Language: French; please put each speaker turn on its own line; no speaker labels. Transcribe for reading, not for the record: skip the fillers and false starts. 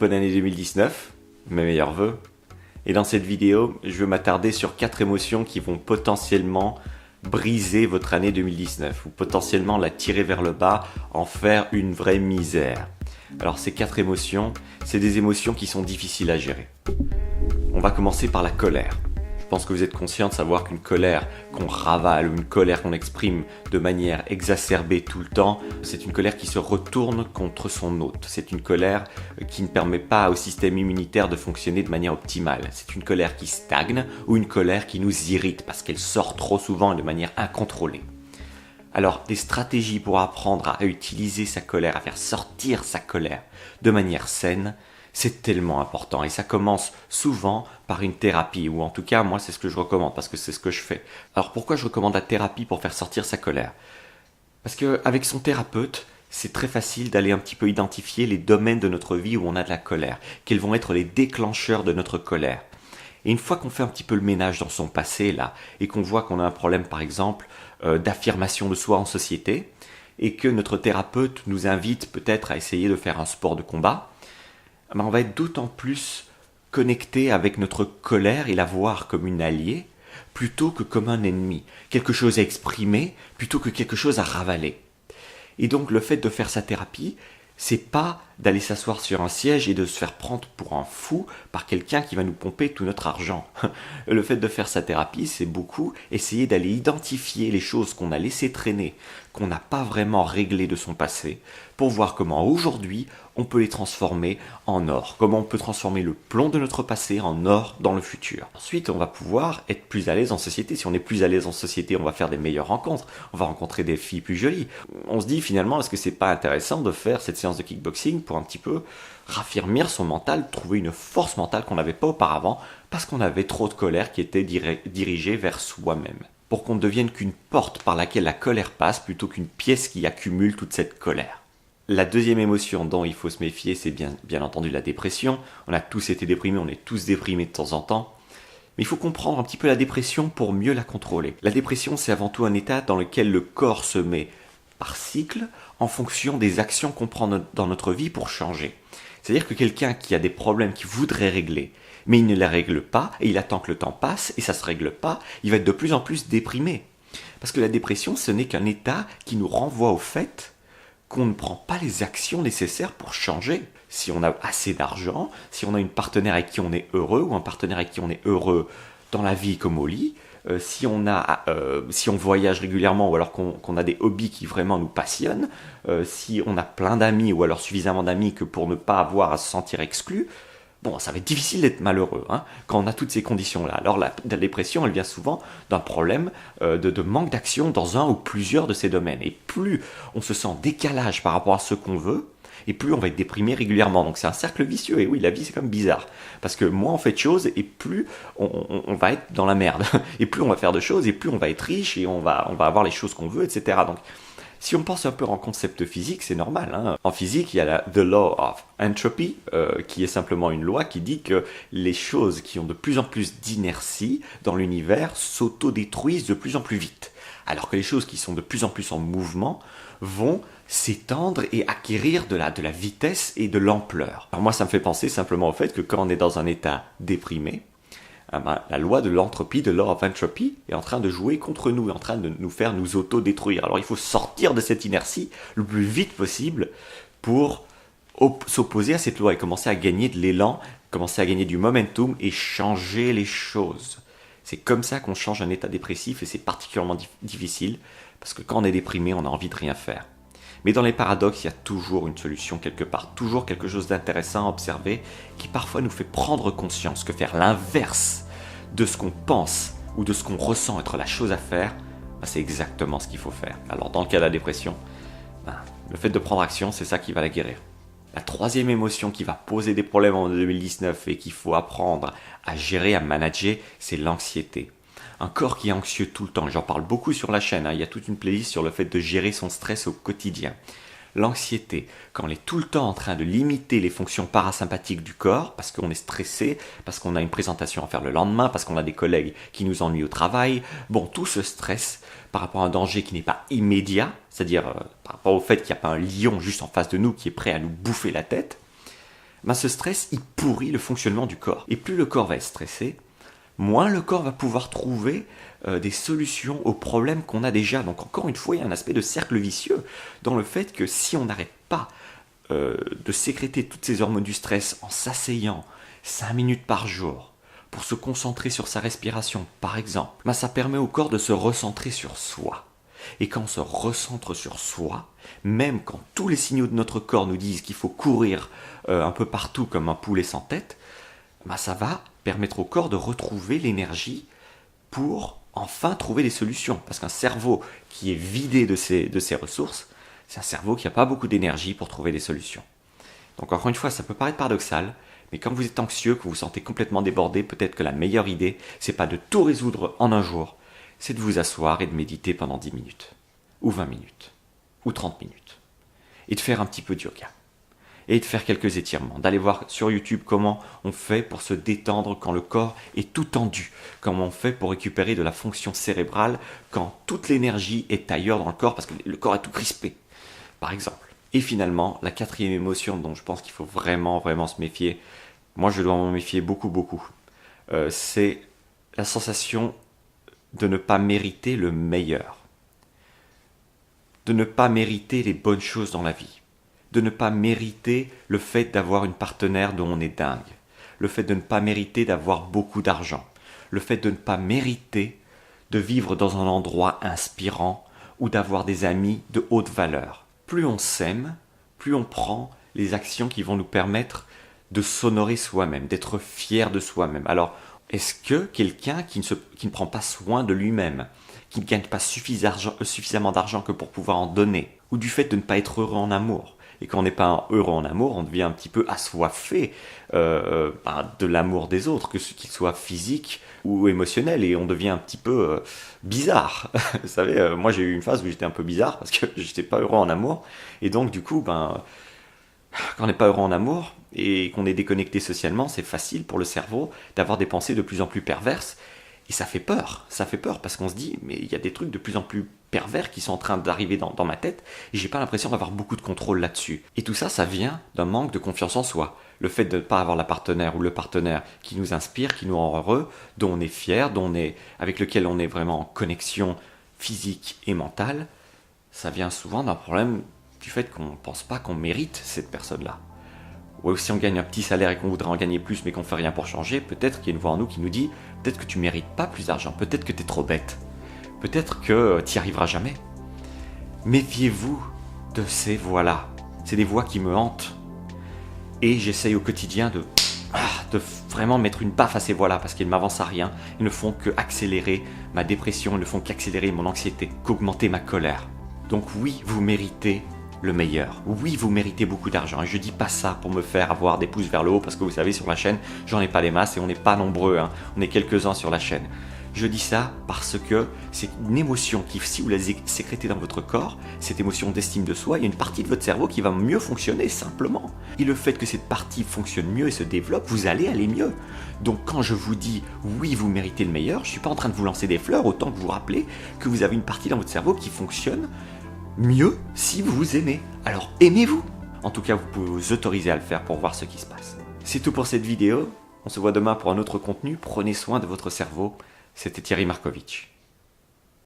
bonne année 2019, mes meilleurs vœux. Et dans cette vidéo, je veux m'attarder sur 4 émotions qui vont potentiellement briser votre année 2019 ou potentiellement la tirer vers le bas, en faire une vraie misère. Alors ces 4 émotions, c'est des émotions qui sont difficiles à gérer. On va commencer par la colère. Je pense que vous êtes conscient de savoir qu'une colère qu'on ravale ou une colère qu'on exprime de manière exacerbée tout le temps, c'est une colère qui se retourne contre son hôte. C'est une colère qui ne permet pas au système immunitaire de fonctionner de manière optimale. C'est une colère qui stagne ou une colère qui nous irrite parce qu'elle sort trop souvent et de manière incontrôlée. Alors, des stratégies pour apprendre à utiliser sa colère, à faire sortir sa colère de manière saine, c'est tellement important et ça commence souvent par une thérapie, ou en tout cas moi c'est ce que je recommande parce que c'est ce que je fais. Alors pourquoi je recommande la thérapie pour faire sortir sa colère? Parce qu'avec son thérapeute, c'est très facile d'aller un petit peu identifier les domaines de notre vie où on a de la colère, quels vont être les déclencheurs de notre colère. Et une fois qu'on fait un petit peu le ménage dans son passé là, et qu'on voit qu'on a un problème par exemple d'affirmation de soi en société, et que notre thérapeute nous invite peut-être à essayer de faire un sport de combat, on va être d'autant plus connecté avec notre colère et la voir comme une alliée plutôt que comme un ennemi, quelque chose à exprimer plutôt que quelque chose à ravaler. Et donc le fait de faire sa thérapie, c'est pas d'aller s'asseoir sur un siège et de se faire prendre pour un fou par quelqu'un qui va nous pomper tout notre argent. Le fait de faire sa thérapie, c'est beaucoup essayer d'aller identifier les choses qu'on a laissées traîner, qu'on n'a pas vraiment réglées de son passé, pour voir comment aujourd'hui on peut les transformer en or, comment on peut transformer le plomb de notre passé en or dans le futur. Ensuite, on va pouvoir être plus à l'aise en société. Si on est plus à l'aise en société, on va faire des meilleures rencontres, on va rencontrer des filles plus jolies. On se dit finalement, est-ce que c'est pas intéressant de faire cette séance de kickboxing pour un petit peu raffermir son mental, trouver une force mentale qu'on n'avait pas auparavant, parce qu'on avait trop de colère qui était dirigée vers soi-même. Pour qu'on ne devienne qu'une porte par laquelle la colère passe, plutôt qu'une pièce qui accumule toute cette colère. La deuxième émotion dont il faut se méfier, c'est bien entendu la dépression. On a tous été déprimés, on est tous déprimés de temps en temps. Mais il faut comprendre un petit peu la dépression pour mieux la contrôler. La dépression, c'est avant tout un état dans lequel le corps se met par cycle en fonction des actions qu'on prend dans notre vie pour changer. C'est-à-dire que quelqu'un qui a des problèmes qu'il voudrait régler, mais il ne les règle pas, et il attend que le temps passe, et ça ne se règle pas, il va être de plus en plus déprimé. Parce que la dépression, ce n'est qu'un état qui nous renvoie au fait qu'on ne prend pas les actions nécessaires pour changer. Si on a assez d'argent, si on a une partenaire avec qui on est heureux, ou un partenaire avec qui on est heureux dans la vie comme au lit, si on voyage régulièrement, ou alors qu'on a des hobbies qui vraiment nous passionnent, si on a plein d'amis, ou alors suffisamment d'amis que pour ne pas avoir à se sentir exclu, bon, ça va être difficile d'être malheureux quand on a toutes ces conditions-là. Alors la dépression, elle vient souvent d'un problème de manque d'action dans un ou plusieurs de ces domaines. Et plus on se sent en décalage par rapport à ce qu'on veut, et plus on va être déprimé régulièrement. Donc c'est un cercle vicieux, et oui, la vie c'est quand même bizarre. Parce que moins on fait de choses, et plus on va être dans la merde. Et plus on va faire de choses, et plus on va être riche, et on va avoir les choses qu'on veut, etc. Donc si on pense un peu en concept physique, c'est normal. En physique, il y a the law of entropy, qui est simplement une loi qui dit que les choses qui ont de plus en plus d'inertie dans l'univers s'autodétruisent de plus en plus vite. Alors que les choses qui sont de plus en plus en mouvement vont s'étendre et acquérir de la vitesse et de l'ampleur. Alors moi, ça me fait penser simplement au fait que quand on est dans un état déprimé, la loi de l'entropie, de law of entropy, est en train de jouer contre nous, est en train de nous faire nous auto-détruire. Alors il faut sortir de cette inertie le plus vite possible pour s'opposer à cette loi et commencer à gagner de l'élan, commencer à gagner du momentum et changer les choses. C'est comme ça qu'on change un état dépressif et c'est particulièrement difficile parce que quand on est déprimé, on a envie de rien faire. Mais dans les paradoxes, il y a toujours une solution quelque part, toujours quelque chose d'intéressant à observer qui parfois nous fait prendre conscience que faire l'inverse de ce qu'on pense ou de ce qu'on ressent être la chose à faire, c'est exactement ce qu'il faut faire. Alors dans le cas de la dépression, le fait de prendre action, c'est ça qui va la guérir. La troisième émotion qui va poser des problèmes en 2019 et qu'il faut apprendre à gérer, à manager, c'est l'anxiété. Un corps qui est anxieux tout le temps, j'en parle beaucoup sur la chaîne, il y a toute une playlist sur le fait de gérer son stress au quotidien. L'anxiété, quand on est tout le temps en train de limiter les fonctions parasympathiques du corps, parce qu'on est stressé, parce qu'on a une présentation à faire le lendemain, parce qu'on a des collègues qui nous ennuient au travail, bon, tout ce stress par rapport à un danger qui n'est pas immédiat, c'est-à-dire par rapport au fait qu'il n'y a pas un lion juste en face de nous qui est prêt à nous bouffer la tête, ce stress, il pourrit le fonctionnement du corps. Et plus le corps va être stressé, moins le corps va pouvoir trouver des solutions aux problèmes qu'on a déjà. Donc encore une fois, il y a un aspect de cercle vicieux dans le fait que si on n'arrête pas de sécréter toutes ces hormones du stress en s'asseyant 5 minutes par jour pour se concentrer sur sa respiration, par exemple, ça permet au corps de se recentrer sur soi. Et quand on se recentre sur soi, même quand tous les signaux de notre corps nous disent qu'il faut courir un peu partout comme un poulet sans tête, ça va permettre au corps de retrouver l'énergie pour enfin trouver des solutions. Parce qu'un cerveau qui est vidé de ses ressources, c'est un cerveau qui n'a pas beaucoup d'énergie pour trouver des solutions. Donc encore une fois, ça peut paraître paradoxal, mais quand vous êtes anxieux, que vous vous sentez complètement débordé, peut-être que la meilleure idée, c'est pas de tout résoudre en un jour, c'est de vous asseoir et de méditer pendant 10 minutes, ou 20 minutes, ou 30 minutes, et de faire un petit peu de yoga, et de faire quelques étirements, d'aller voir sur YouTube comment on fait pour se détendre quand le corps est tout tendu, comment on fait pour récupérer de la fonction cérébrale quand toute l'énergie est ailleurs dans le corps, parce que le corps est tout crispé, par exemple. Et finalement, la quatrième émotion dont je pense qu'il faut vraiment se méfier, moi je dois m'en méfier beaucoup, c'est la sensation de ne pas mériter le meilleur, de ne pas mériter les bonnes choses dans la vie, de ne pas mériter le fait d'avoir une partenaire dont on est dingue, le fait de ne pas mériter d'avoir beaucoup d'argent, le fait de ne pas mériter de vivre dans un endroit inspirant ou d'avoir des amis de haute valeur. Plus on s'aime, plus on prend les actions qui vont nous permettre de s'honorer soi-même, d'être fier de soi-même. Alors, est-ce que quelqu'un qui ne prend pas soin de lui-même, qui ne gagne pas suffisamment d'argent que pour pouvoir en donner, ou du fait de ne pas être heureux en amour, et quand on n'est pas heureux en amour, on devient un petit peu assoiffé de l'amour des autres, que ce qu'il soit physique ou émotionnel, et on devient un petit peu bizarre. Vous savez, moi j'ai eu une phase où j'étais un peu bizarre parce que j'étais pas heureux en amour, et donc du coup, quand on n'est pas heureux en amour et qu'on est déconnecté socialement, c'est facile pour le cerveau d'avoir des pensées de plus en plus perverses. Et ça fait peur parce qu'on se dit, mais il y a des trucs de plus en plus pervers qui sont en train d'arriver dans ma tête et j'ai pas l'impression d'avoir beaucoup de contrôle là-dessus. Et tout ça, ça vient d'un manque de confiance en soi. Le fait de ne pas avoir la partenaire ou le partenaire qui nous inspire, qui nous rend heureux, dont on est fier, avec lequel on est vraiment en connexion physique et mentale, ça vient souvent d'un problème du fait qu'on ne pense pas qu'on mérite cette personne-là. Ou si on gagne un petit salaire et qu'on voudrait en gagner plus mais qu'on ne fait rien pour changer, peut-être qu'il y a une voix en nous qui nous dit « Peut-être que tu ne mérites pas plus d'argent, peut-être que tu es trop bête, peut-être que tu n'y arriveras jamais. » Méfiez-vous de ces voix-là. C'est des voix qui me hantent. Et j'essaye au quotidien de vraiment mettre une baffe à ces voix-là parce qu'elles ne m'avancent à rien. Ils ne font qu'accélérer ma dépression, ils ne font qu'accélérer mon anxiété, qu'augmenter ma colère. Donc oui, vous méritez le meilleur. Oui, vous méritez beaucoup d'argent. Et je dis pas ça pour me faire avoir des pouces vers le haut parce que vous savez, sur la chaîne, j'en ai pas des masses et on n'est pas nombreux. On est quelques-uns sur la chaîne. Je dis ça parce que c'est une émotion qui, si vous la sécrétez dans votre corps, cette émotion d'estime de soi, il y a une partie de votre cerveau qui va mieux fonctionner simplement. Et le fait que cette partie fonctionne mieux et se développe, vous allez aller mieux. Donc quand je vous dis oui, vous méritez le meilleur, je ne suis pas en train de vous lancer des fleurs, autant que vous rappelez que vous avez une partie dans votre cerveau qui fonctionne mieux si vous vous aimez. Alors aimez-vous. En tout cas, vous pouvez vous autoriser à le faire pour voir ce qui se passe. C'est tout pour cette vidéo. On se voit demain pour un autre contenu. Prenez soin de votre cerveau. C'était Thierry Markovitch.